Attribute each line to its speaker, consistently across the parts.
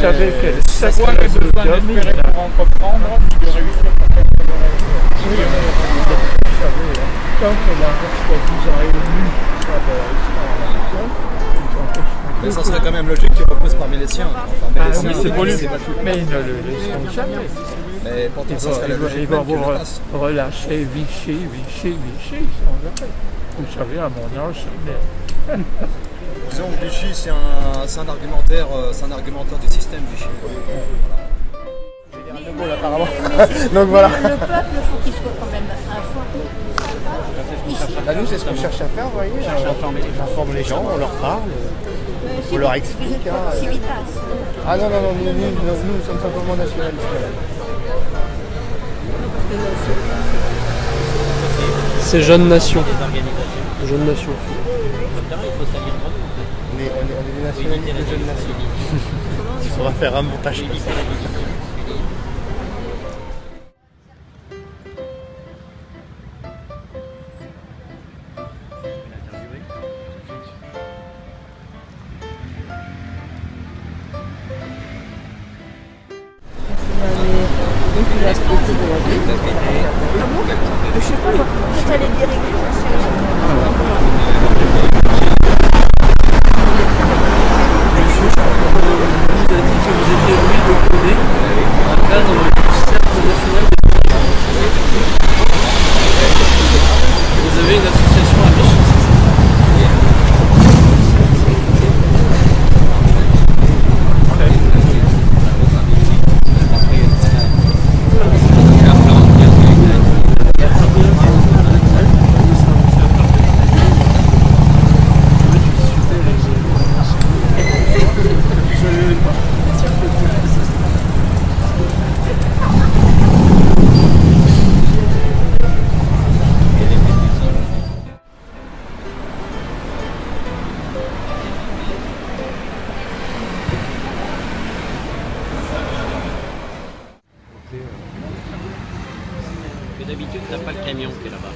Speaker 1: savez quel
Speaker 2: C'est quoi le besoin d'espérer pour entreprendre, de réussir pour faire ça dans la vie?
Speaker 1: Oui, vous savez, tant que la reste vous a élu, ça va rester.
Speaker 3: Mais ça serait quand même logique qu'ils repoussent parmi les siens.
Speaker 1: Ah oui, c'est pour lui. Mais ils ne le laisseront jamais.
Speaker 3: Mais pourtant, ça serait la logique.
Speaker 1: Ils vont vous relâcher Vichy sans arrêt. Vous savez, à mon âge, mais...
Speaker 3: Disons que Vichy, c'est un argumentaire du système Vichy.
Speaker 4: Donc voilà.
Speaker 5: Le peuple, il faut qu'il soit quand même informé.
Speaker 4: Bah, nous, c'est ce qu'on cherche à faire, vous voyez. On informe les gens, on leur parle, on leur explique.
Speaker 5: Civitas.
Speaker 4: Ah non, nous sommes simplement nationalistes.
Speaker 6: C'est Jeunes Nations. Jeunes Nations.
Speaker 4: On est des nationalistes de Jeunes Nations. Il faudra faire un montage.
Speaker 5: Je sais pas, vous allez dire
Speaker 6: Vous a dit que vous étiez Louis de Condé, un cadre du Cercle national des Pénitentiaires. Vous avez une association à Vichy, c'est ça?
Speaker 7: D'habitude, t'as pas le camion qui est là-bas.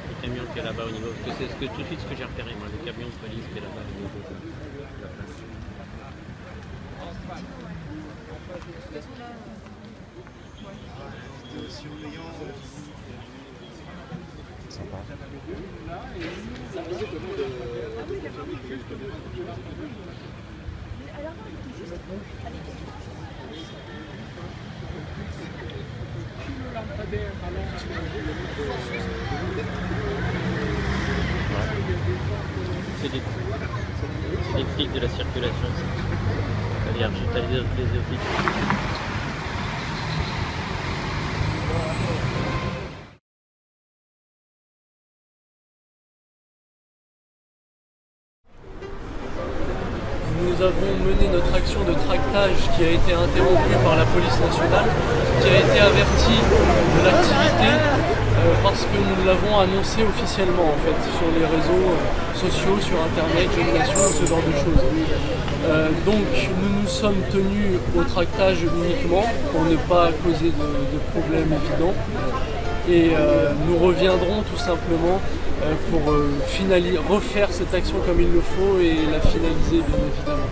Speaker 7: Le camion qui est là-bas au niveau. Parce que c'est tout de suite ce que j'ai repéré, moi, le camion de police qui est là-bas au niveau de la place. C'est des flics de la circulation, ça. C'est-à-dire, j'ai les flics.
Speaker 6: Nous avons mené notre action de tractage qui a été interrompue par la police nationale, qui a été avertie de l'activité parce que nous l'avons annoncé officiellement en fait sur les réseaux sociaux, sur internet, Jeunes Nations, ce genre de choses. Donc nous nous sommes tenus au tractage uniquement pour ne pas causer de problèmes évidents. Et nous reviendrons tout simplement pour refaire cette action comme il le faut et la finaliser bien évidemment.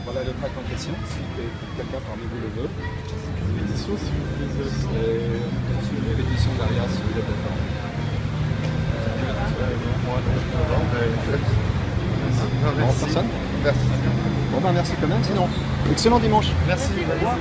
Speaker 3: Voilà le tract en question, si quelqu'un parmi vous le veut. Pétition, si vous voulez, c'est pétition derrière si vous voulez d'accord. Personne ? Merci. Bon ben merci quand même, sinon. Excellent dimanche.
Speaker 4: Merci.
Speaker 6: C'est bon.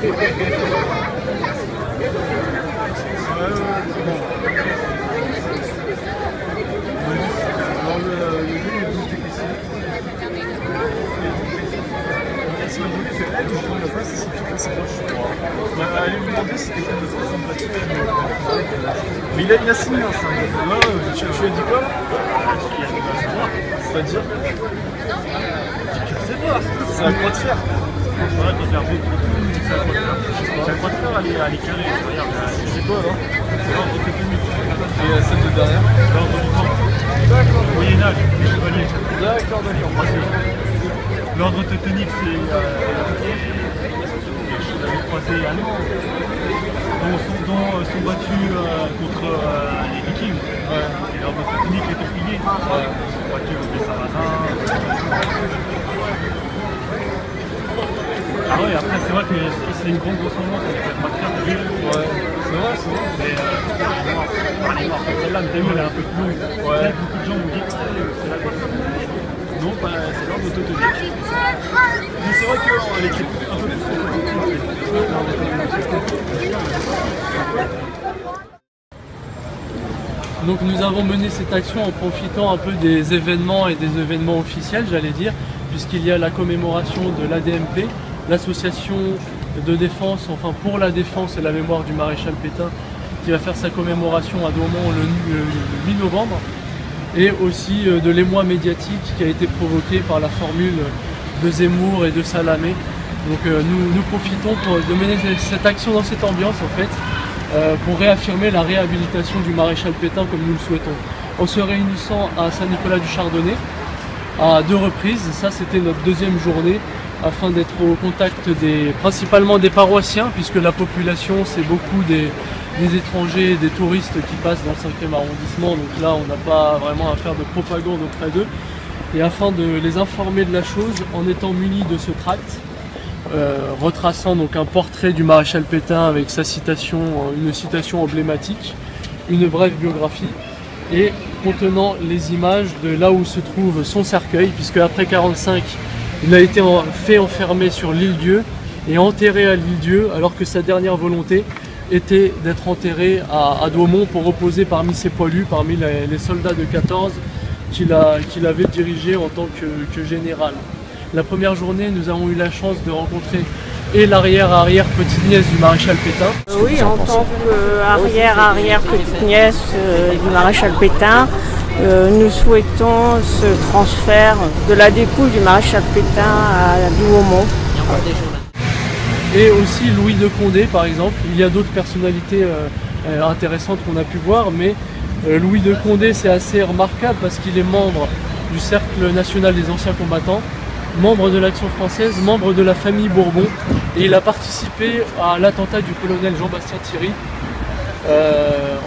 Speaker 3: Allez lui demander si quelqu'un de très sympathique. Mais il a signé un symbole. Tu lui as dit quoi? C'est-à-dire? Je sais pas. C'est à quoi de faire?
Speaker 2: Voilà, de faire beaucoup de c'est à quoi de faire. C'est à quoi de faire, aller carré. Regarde,
Speaker 3: C'est quoi alors?
Speaker 2: c'est l'ordre teutonique.
Speaker 3: Et celle de derrière?
Speaker 2: L'ordre du temps.
Speaker 3: D'accord.
Speaker 2: Moyen-Âge, les chevaliers.
Speaker 3: D'accord, d'accord.
Speaker 2: L'ordre teutonique, c'est les croisés allemands dont sont battus contre les Vikings. Et l'ordre teutonique, les Templiers, sont battus contre les Sarrasins. Ah ouais, après c'est vrai que c'est une grande ressemblance avec la patriarche.
Speaker 3: Ouais, c'est vrai, c'est vrai.
Speaker 2: Mais elle est morte. Celle-là, mais t'as vu, elle est un peu plus longue.
Speaker 3: Ouais.
Speaker 2: Là, beaucoup de gens m'ont dit que c'est la bonne. Non, bah, c'est l'ordre teutonique.
Speaker 3: Mais c'est vrai qu'elle était un peu plus compétitive.
Speaker 6: Donc nous avons mené cette action en profitant un peu des événements et des événements officiels, j'allais dire, puisqu'il y a la commémoration de l'ADMP, l'association de défense, enfin pour la défense et la mémoire du maréchal Pétain, qui va faire sa commémoration à Douaumont le 8 novembre, et aussi de l'émoi médiatique qui a été provoqué par la formule de Zemmour et de Salamé. Donc nous profitons de mener cette action dans cette ambiance en fait, pour réaffirmer la réhabilitation du maréchal Pétain comme nous le souhaitons. En se réunissant à Saint-Nicolas-du-Chardonnay à 2 reprises, ça c'était notre 2e journée, afin d'être au contact principalement des paroissiens, puisque la population c'est beaucoup des étrangers et des touristes qui passent dans le 5e arrondissement, donc là on n'a pas vraiment à faire de propagande auprès d'eux, et afin de les informer de la chose en étant munis de ce tract, retraçant donc un portrait du maréchal Pétain avec sa citation, une citation emblématique, une brève biographie et contenant les images de là où se trouve son cercueil, puisque après 1945 il a été fait enfermer sur l'île-Dieu et enterré à l'île-Dieu, alors que sa dernière volonté était d'être enterré à Douaumont pour reposer parmi ses poilus, parmi les soldats de 14 qu'il avait dirigés en tant que général. La première journée, nous avons eu la chance de rencontrer et l'arrière-petite-nièce du maréchal Pétain.
Speaker 5: Oui, en tant qu'arrière-petite-nièce du maréchal Pétain, nous souhaitons ce transfert de la dépouille du maréchal Pétain à Douaumont.
Speaker 6: Et aussi Louis de Condé par exemple. Il y a d'autres personnalités intéressantes qu'on a pu voir, mais Louis de Condé c'est assez remarquable parce qu'il est membre du Cercle national des anciens combattants, membre de l'Action française, membre de la famille Bourbon, et il a participé à l'attentat du colonel Jean-Bastien Thierry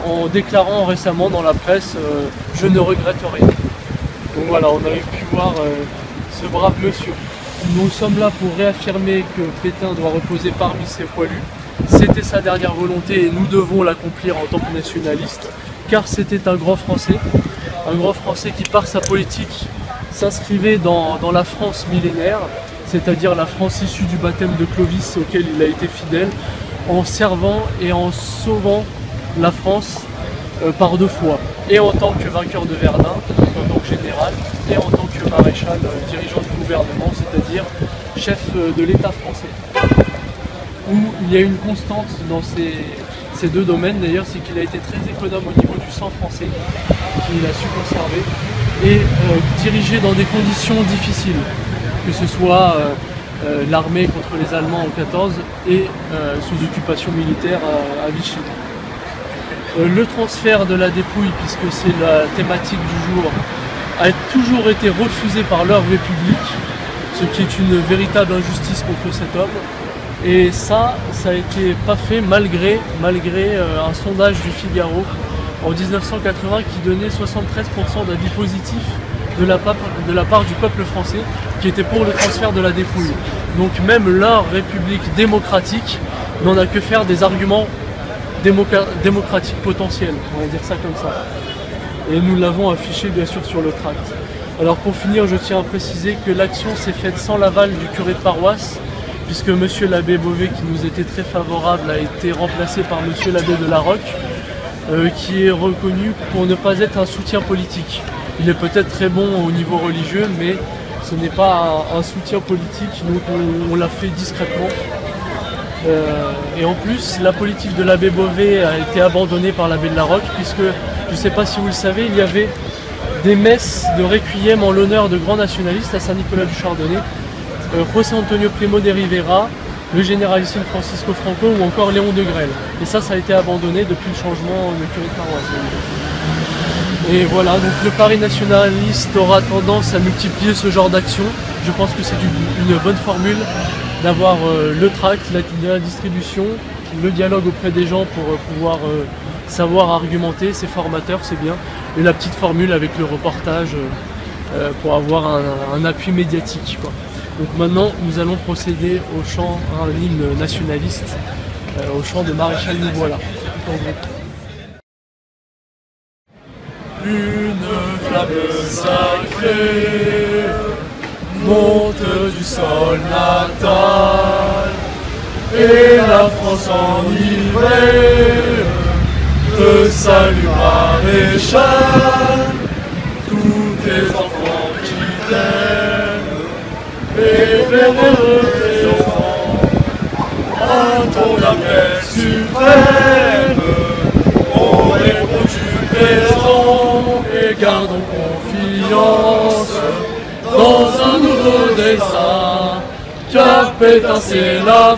Speaker 6: en déclarant récemment dans la presse « Je ne regrette rien ». Donc voilà, on avait pu voir ce brave monsieur. Nous sommes là pour réaffirmer que Pétain doit reposer parmi ses poilus. C'était sa dernière volonté et nous devons l'accomplir en tant que nationalistes, car c'était un grand Français qui par sa politique s'inscrivait dans la France millénaire, c'est-à-dire la France issue du baptême de Clovis auquel il a été fidèle, en servant et en sauvant la France par 2 fois, et en tant que vainqueur de Verdun, en tant que général, et en tant que maréchal dirigeant du gouvernement, c'est-à-dire chef de l'État français. Où il y a une constante dans ces 2 domaines d'ailleurs, c'est qu'il a été très économe au niveau du sang français, qu'il a su conserver, et dirigé dans des conditions difficiles, que ce soit l'armée contre les Allemands en 14 et sous occupation militaire à Vichy. Le transfert de la dépouille, puisque c'est la thématique du jour, a toujours été refusé par leur République, ce qui est une véritable injustice contre cet homme. Et ça a été pas fait malgré un sondage du Figaro en 1980 qui donnait 73% d'avis positifs de la part du peuple français qui était pour le transfert de la dépouille. Donc même leur République démocratique n'en a que faire des arguments démocratiques potentiels, on va dire ça comme ça. Et nous l'avons affiché bien sûr sur le tract. Alors pour finir, je tiens à préciser que l'action s'est faite sans l'aval du curé de paroisse, puisque monsieur l'abbé Beauvais, qui nous était très favorable, a été remplacé par monsieur l'abbé de la Roque, qui est reconnu pour ne pas être un soutien politique. Il est peut-être très bon au niveau religieux, mais ce n'est pas un soutien politique, donc on l'a fait discrètement. Et en plus, la politique de l'abbé Beauvais a été abandonnée par l'abbé de la Roque, puisque, je ne sais pas si vous le savez, il y avait des messes de requiem en l'honneur de grands nationalistes à Saint-Nicolas du Chardonnay, José Antonio Primo de Rivera, le généralissime Francisco Franco ou encore Léon de Grelle. Et ça a été abandonné depuis le changement de curé de paroisse. Et voilà, donc le Paris nationaliste aura tendance à multiplier ce genre d'action. Je pense que c'est une bonne formule d'avoir le tract, la distribution, le dialogue auprès des gens pour pouvoir savoir argumenter, c'est formateur, c'est bien. Et la petite formule avec le reportage pour avoir un appui médiatique, quoi. Donc maintenant, nous allons procéder au chant, à un hymne nationaliste, au chant de Maréchal Nous voilà. Une flamme sacrée monte du sol natal, et la France enivrée te salue maréchal, tous tes enfants qui t'aiment, et vénéreux tes enfants, à ton appel suprême, on répond du présent, et gardons confiance dans un nouveau destin, car Pétain c'est la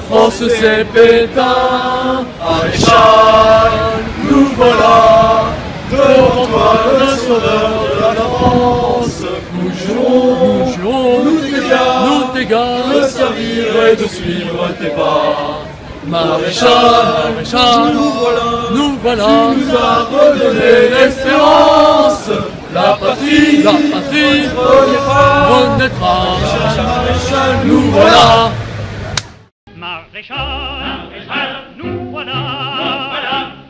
Speaker 6: France c'est Pétain. Maréchal, nous voilà, devant toi le sauveur de la France. Nous jurons, nous t'égales, de servir et de suivre tes pas. Maréchal, nous voilà, tu nous as redonné l'espérance. La patrie renaîtra. Maréchal, nous voilà.
Speaker 8: Maréchal, nous voilà,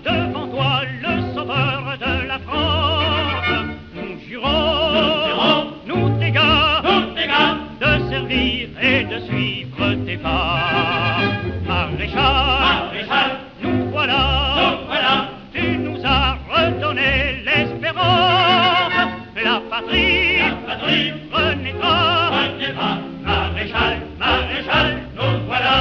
Speaker 8: devant toi le sauveur de la France. Nous jurons, nous t'égales, de servir et de suivre tes pas. Maréchal, nous voilà, tu nous as redonné l'espérance. La patrie renaîtra. Maréchal, nous voilà.